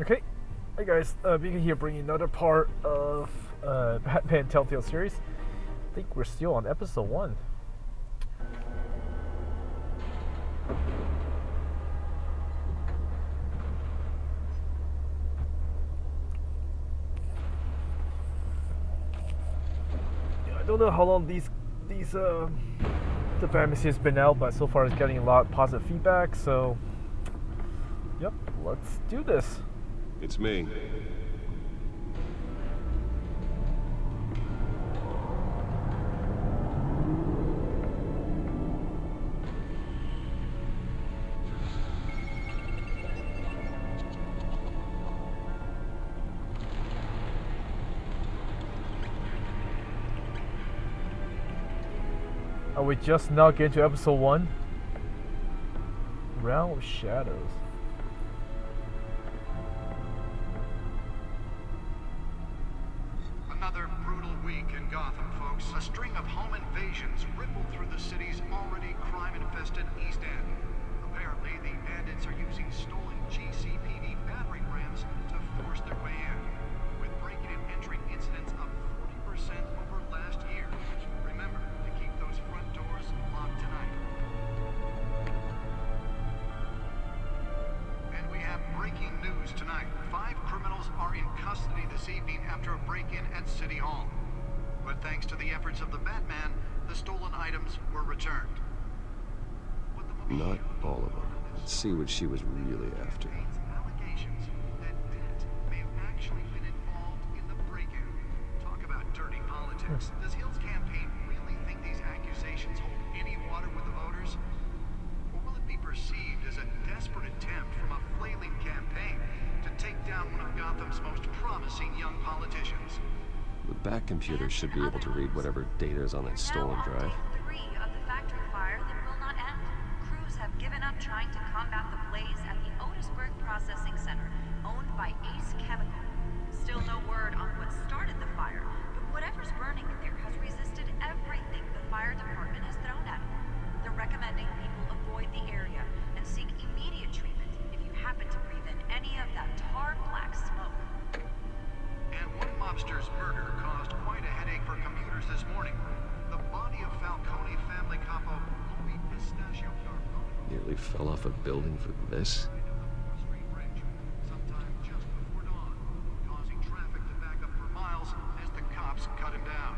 Okay, hey guys, Vika here bringing another part of Batman Telltale series. I think we're still on episode 1. Yeah, I don't know how long the Batman series has been out, but so far it's getting a lot of positive feedback, so yep, let's do this. It's me. Are we just now getting to episode 1? Realm of Shadows. Another brutal week in Gotham, folks. A string of home invasions rippled through the city's already crime-infested East End. Apparently, the bandits are using stolen GCPD battering rams to force their way in, with breaking and entering incidents up 40% over last year. Remember to keep those front doors locked tonight. And we have breaking news tonight. 5 criminals are in custody this evening after a break-in at City Hall. But thanks to the efforts of the Batman, the stolen items were returned. Not all of them. Let's see what she was really after. Allegations that Dent may have actually been involved in the break-in. Talk about dirty politics. Does Hill's campaign really think these accusations hold any water with the voters? Or will it be perceived as a desperate attempt from a flailing campaign to take down one of Gotham's most promising young politicians? The back computer should be able to read whatever data is on that stolen drive. Now on day 3 of the factory fire that will not end. Crews have given up trying to combat the blaze at the Otisburg Processing Center, owned by Ace Chemical. Still no word on what started the fire, but whatever's burning there has resisted everything the fire department has thrown at it. They're recommending people avoid the area and seek immediate treatment if you happen to breathe in any of that tar black smoke. And one mobster's murder caused quite a headache for commuters this morning. The body of Falcone family capo Louis Pistachio Carbone Nearly fell off a building for this. Street bridge sometime just before dawn, causing traffic to back up for miles as the cops cut him down.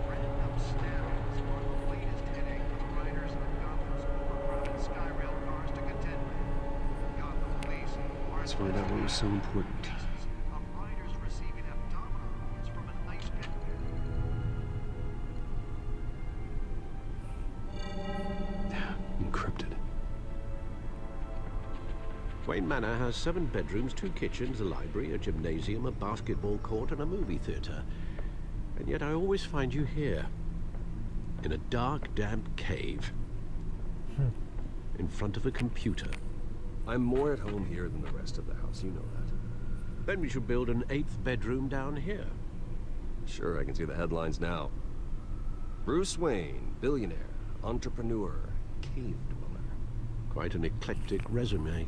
Random stabbings are the latest headache for the riders of Gotham's overcrowded Skyrail cars to contend with. Gotham police are Let's find out what was so important. cases of riders receiving abdominal wounds from an ice pick. Encrypted. Wayne Manor has 7 bedrooms, 2 kitchens, a library, a gymnasium, a basketball court, and a movie theatre. And yet I always find you here, in a dark, damp cave, in front of a computer. I'm more at home here than the rest of the house, you know that. Then we should build an 8th bedroom down here. Sure, I can see the headlines now. Bruce Wayne, billionaire, entrepreneur, cave dweller. Quite an eclectic resume.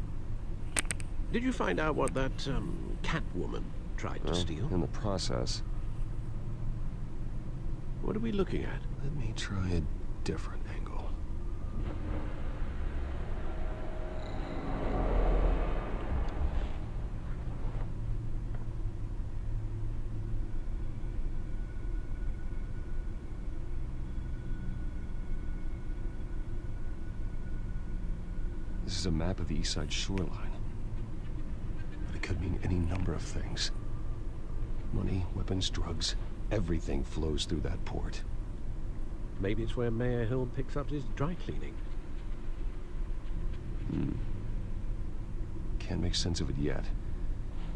Did you find out what that, Catwoman tried to steal? In the process, What are we looking at? let me try a different angle. This is a map of the East Side shoreline. It could mean any number of things. Money, weapons, drugs, everything flows through that port. Maybe it's where Mayor Hill picks up his dry cleaning. Can't make sense of it yet.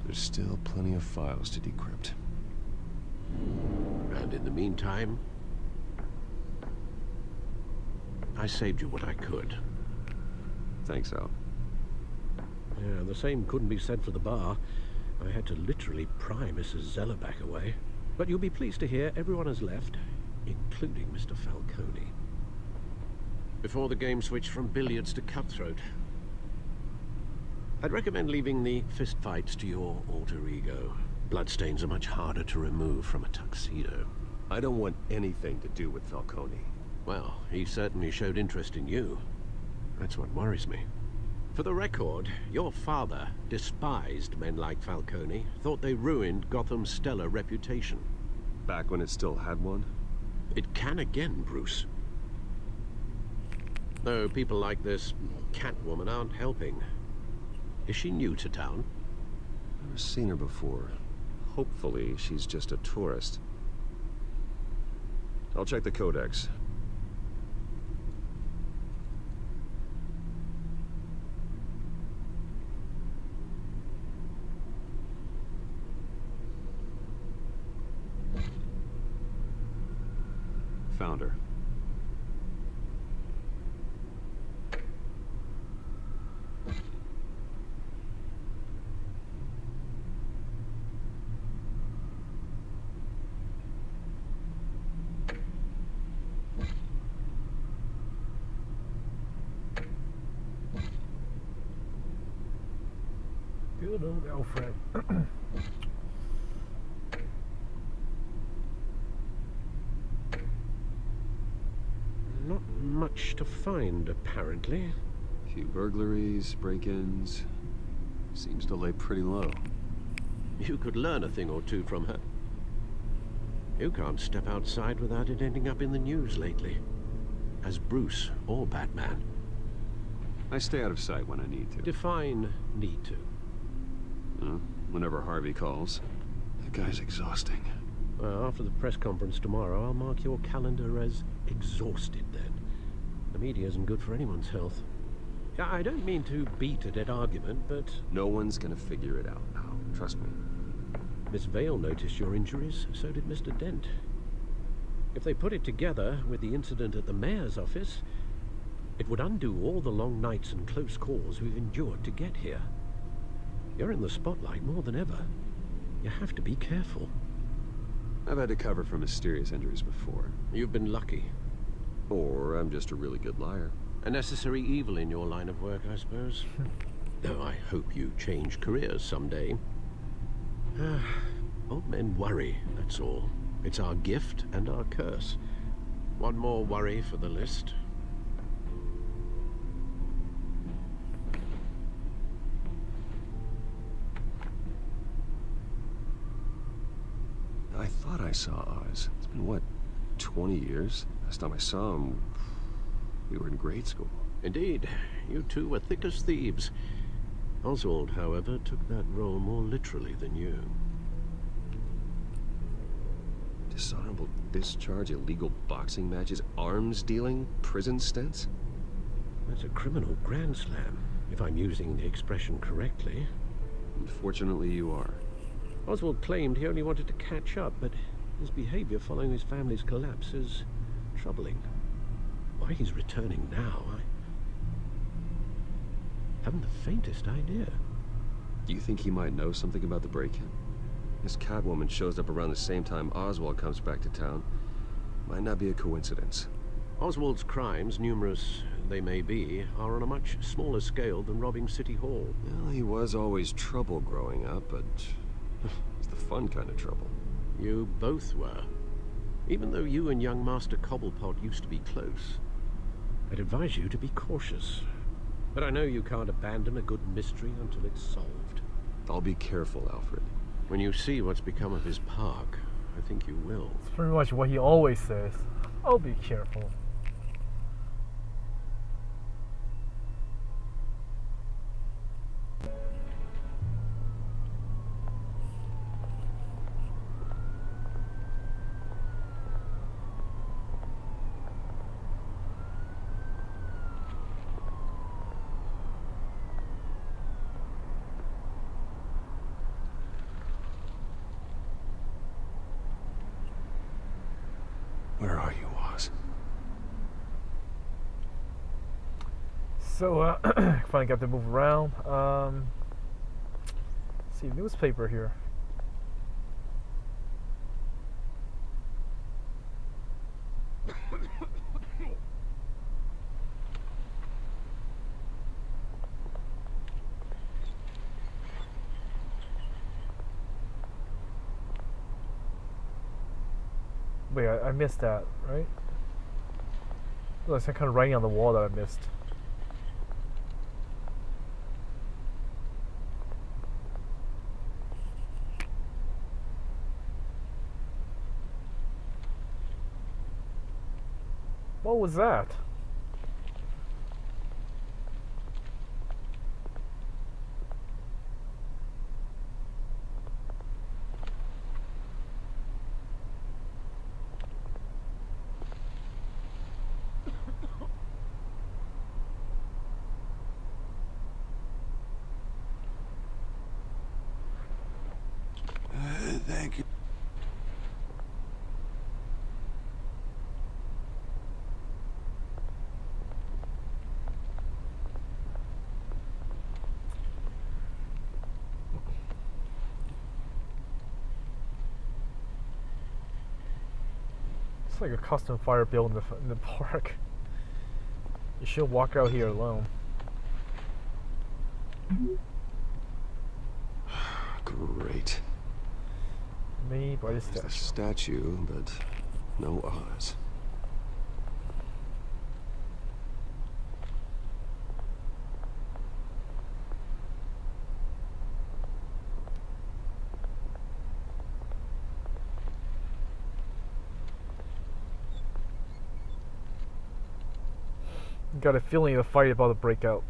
There's still plenty of files to decrypt. And in the meantime, I saved you what I could. Thanks, Al. Yeah, the same couldn't be said for the bar. I had to literally pry Mrs. Zellerback away. But you'll be pleased to hear everyone has left, including Mr. Falcone. before the game switched from billiards to cutthroat. I'd recommend leaving the fistfights to your alter ego. Bloodstains are much harder to remove from a tuxedo. I don't want anything to do with Falcone. Well, he certainly showed interest in you. That's what worries me. For the record, your father despised men like Falcone, thought they ruined Gotham's stellar reputation. Back when it still had one? It can again, Bruce. Though people like this Catwoman aren't helping. Is she new to town? Never seen her before. Hopefully, she's just a tourist. I'll check the codex. Found her. Good old Alfred. Not much to find, apparently. Few burglaries, break-ins. Seems to lay pretty low. You could learn a thing or two from her. You can't step outside without it ending up in the news lately. As Bruce or Batman. I stay out of sight when I need to. Define need to. Whenever Harvey calls. That guy's exhausting. Well, after the press conference tomorrow, I'll mark your calendar as exhausted then. The media isn't good for anyone's health. I don't mean to beat a dead argument, but... No one's gonna figure it out now. Trust me. Miss Vale noticed your injuries, so did Mr. Dent. If they put it together with the incident at the mayor's office, it would undo all the long nights and close calls we've endured to get here. You're in the spotlight more than ever. You have to be careful. I've had to cover for mysterious injuries before. You've been lucky. Or I'm just a really good liar. A necessary evil in your line of work, I suppose. Though I hope you change careers someday. Old men worry, that's all. It's our gift and our curse. One more worry for the list. I thought I saw Oz. It's been, what, 20 years? Last time I saw him, we were in grade school. Indeed, you two were thick as thieves. Oswald, however, took that role more literally than you. Dishonorable discharge, illegal boxing matches, arms dealing, prison stints? That's a criminal grand slam, if I'm using the expression correctly. Unfortunately, you are. Oswald claimed he only wanted to catch up, but his behavior following his family's collapse is troubling. Why he's returning now, I haven't the faintest idea. Do you think he might know something about the break-in? This Catwoman shows up around the same time Oswald comes back to town. Might not be a coincidence. Oswald's crimes, numerous they may be, are on a much smaller scale than robbing City Hall. Well, he was always trouble growing up, but it's the fun kind of trouble. You both were. Even though you and young Master Cobblepot used to be close. I'd advise you to be cautious. But I know you can't abandon a good mystery until it's solved. I'll be careful, Alfred. When you see what's become of his park, I think you will. It's pretty much what he always says. I'll be careful. Where are you, Oz? So, finally got to move around. See, newspaper here. Wait, I missed that, right? There's some kind of writing on the wall that I missed. What was that? Thank you. It's like a custom fire built in the park. You shouldn't walk out here alone. Great. Me by the There's a statue. statue, but no Oz. Got a feeling the fight about to break out.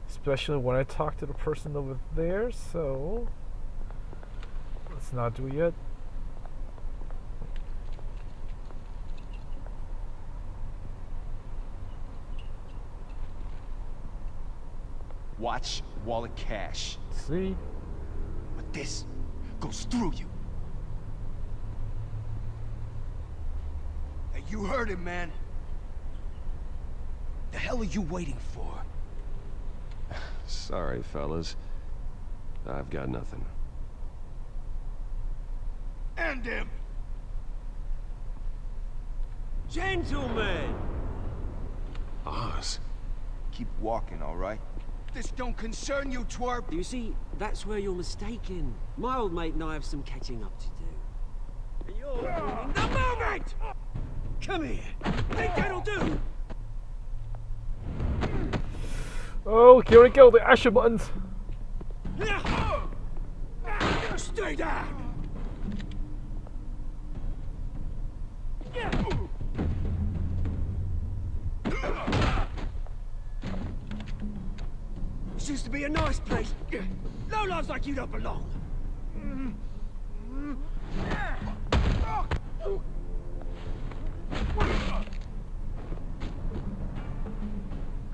Especially when I talk to the person over there, so let's not do it yet. Watch wallet cash. See? But this goes through you. Hey, you heard him, man. The hell are you waiting for? Sorry, fellas. I've got nothing. End him! Gentlemen! Oz? Keep walking, all right? This don't concern you, twerp! You see, that's where you're mistaken. My old mate and I have some catching up to do. And you're ruining the moment! Come here! Think that'll do? Oh, here we go, the action buttons. Stay down! This used to be a nice place. No lives like you don't belong.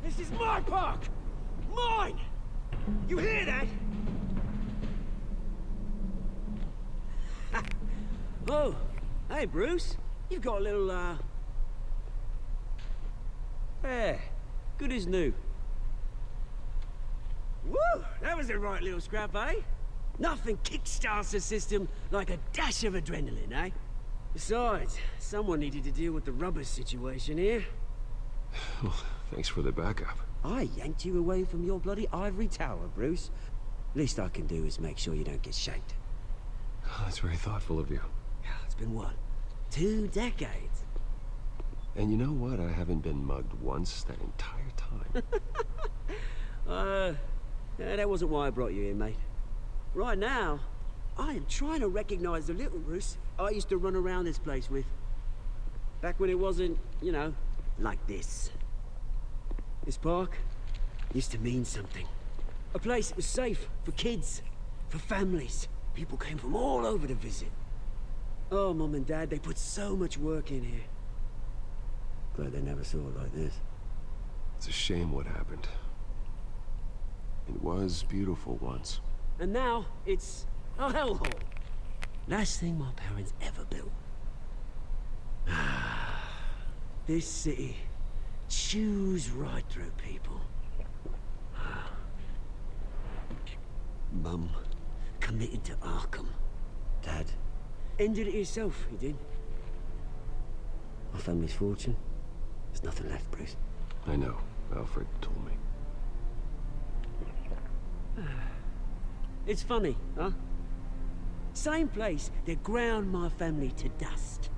This is my park! Mine! You hear that? Oh, hey Bruce. You've got a little, yeah, good as new. Woo! That was a right little scrap, eh? Nothing kickstarts the system like a dash of adrenaline, eh? Besides, someone needed to deal with the rubber situation here. Well, thanks for the backup. I yanked you away from your bloody ivory tower, Bruce. Least I can do is make sure you don't get shanked. Oh, that's very thoughtful of you. It's been what? 2 decades? And you know what? I haven't been mugged once that entire time. Yeah, that wasn't why I brought you here, mate. Right now, I am trying to recognize the little Bruce I used to run around this place with. Back when it wasn't, you know, like this. This park used to mean something. A place that was safe for kids, for families. People came from all over to visit. Oh, Mum and Dad, they put so much work in here. Glad they never saw it like this. It's a shame what happened. It was beautiful once. And now, it's a hellhole. Last thing my parents ever built. This city chews right through people. Mum committed to Arkham. Dad ended it yourself, he did. My family's fortune. There's nothing left, Bruce. I know. Alfred told me. It's funny, huh? Same place that ground my family to dust.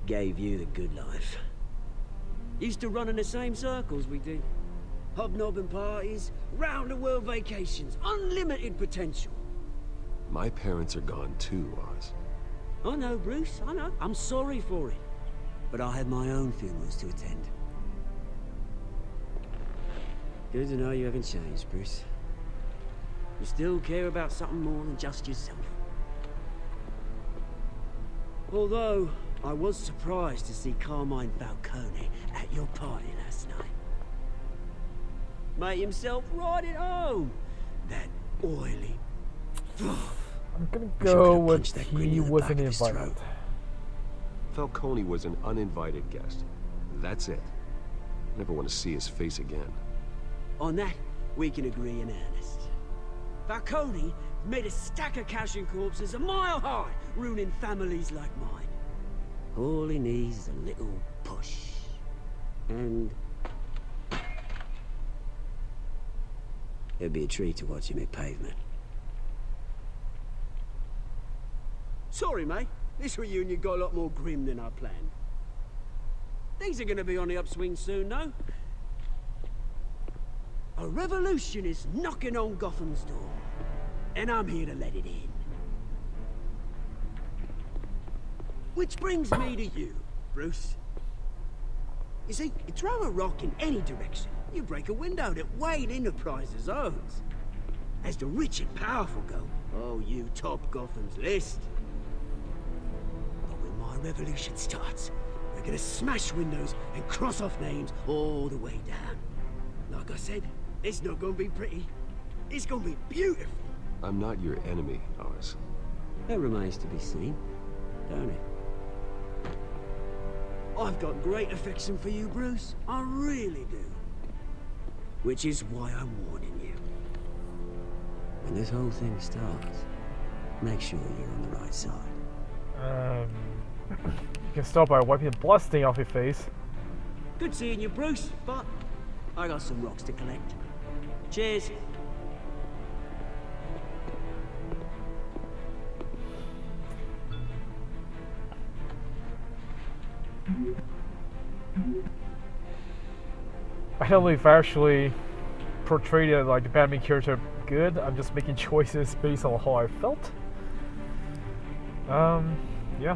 Gave you the good life. Used to run in the same circles we did. Hobnobbing parties, round-the-world vacations, unlimited potential. My parents are gone too, Oz. I know, Bruce, I know. I'm sorry for it. But I have my own funerals to attend. Good to know you haven't changed, Bruce. You still care about something more than just yourself. Although, I was surprised to see Carmine Falcone at your party last night. Made himself right at home. That oily... I'm gonna go with he wasn't invited. throat. Falcone was an uninvited guest. That's it. Never want to see his face again. On that, we can agree in earnest. Falcone made a stack of cashing corpses a mile high, ruining families like mine. All he needs is a little push. And... it'd be a treat to watch him hit pavement. Sorry, mate. This reunion got a lot more grim than I planned. Things are gonna be on the upswing soon, though. A revolution is knocking on Gotham's door, and I'm here to let it in. Which brings me to you, Bruce. You see, you throw a rock in any direction, you break a window that Wayne Enterprises owns. As the rich and powerful go, oh, you top Gotham's list. But when my revolution starts, we're gonna smash windows and cross off names all the way down. Like I said, it's not gonna be pretty. It's gonna be beautiful. I'm not your enemy, Oz. That remains to be seen, don't it? I've got great affection for you, Bruce. I really do. Which is why I'm warning you. When this whole thing starts, make sure you're on the right side. You can start by wiping the blood stain off your face. Good seeing you, Bruce, but I got some rocks to collect. Cheers. I don't know if I actually portrayed it like the Batman character good. I'm just making choices based on how I felt. Yeah.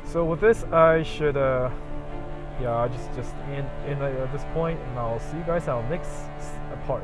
So with this, I should yeah, I just end at this point, and I'll see you guys on the next part.